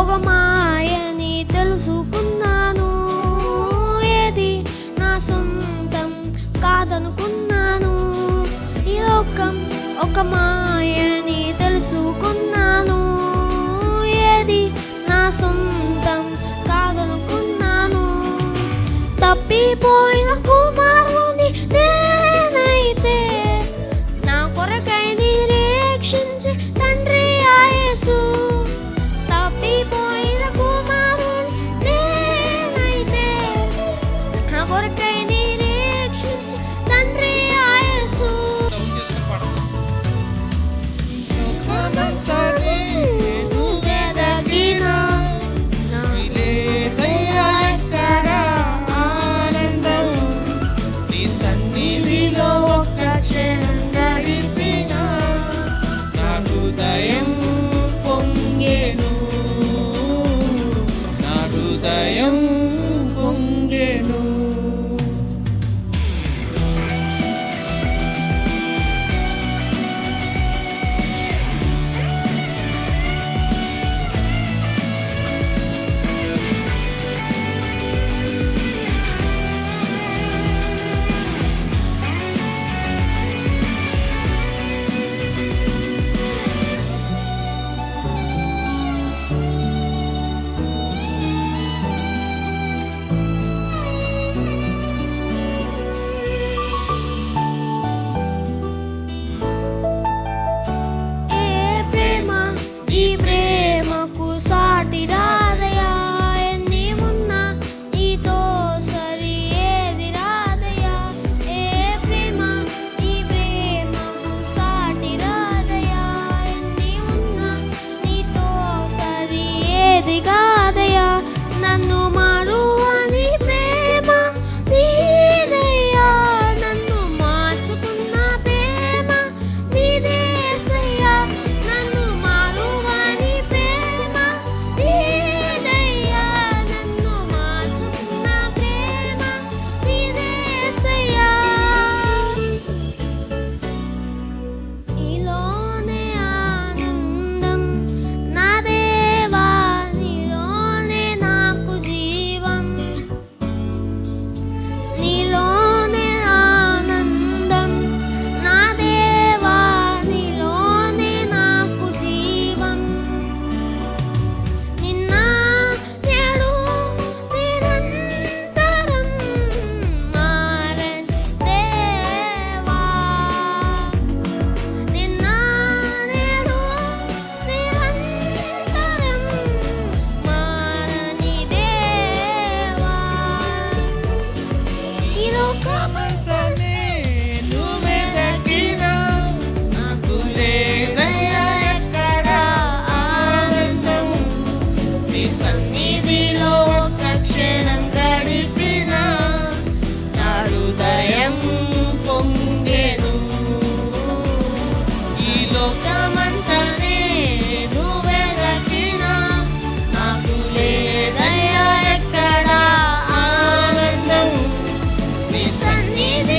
లోకమాయని తెలుసుకున్నాను. ఏది నా సొంతం కాదనుకున్నాను. ఈ లోకం ఒక మాయని తెలుసుకున్నాను. ఏది నా సొంతం కాదనుకున్నాను. తప్పిపోయిన కుమారుని నేనైతే నా కొరకై నిరీక్షించే తండ్రి ఆ యేసు. తప్పిపోయిన కుమారుని నేనైతే నా కొరకై నిరీక్షించే తండ్రి ఆ యేసు. హృదయం పొంగెను. ఈ ప్రేమకు సాటి రాదయా. ఎన్ని ఉన్నా నీతో సరి ఏది రాదయా. ఏ ప్రేమ ఈ ప్రేమకు సాటి రాదయా. ఎన్ని ఉన్నా నీతో సరి ఏది కాదయా. నన్ను మారువని ప్రేమ నీదయ్యా. నన్ను మార్చుకున్న ప్రేమ నీదేసయ్యా. నన్ను సన్నిధిలో ఒక క్షణం గడిపిన నా హృదయం పొంగెను. ఈ లోకమంతనే నువ్వెదకినా నాకు లేదయ్యా ఎక్కడ ఆనందం. నీ సన్నిధి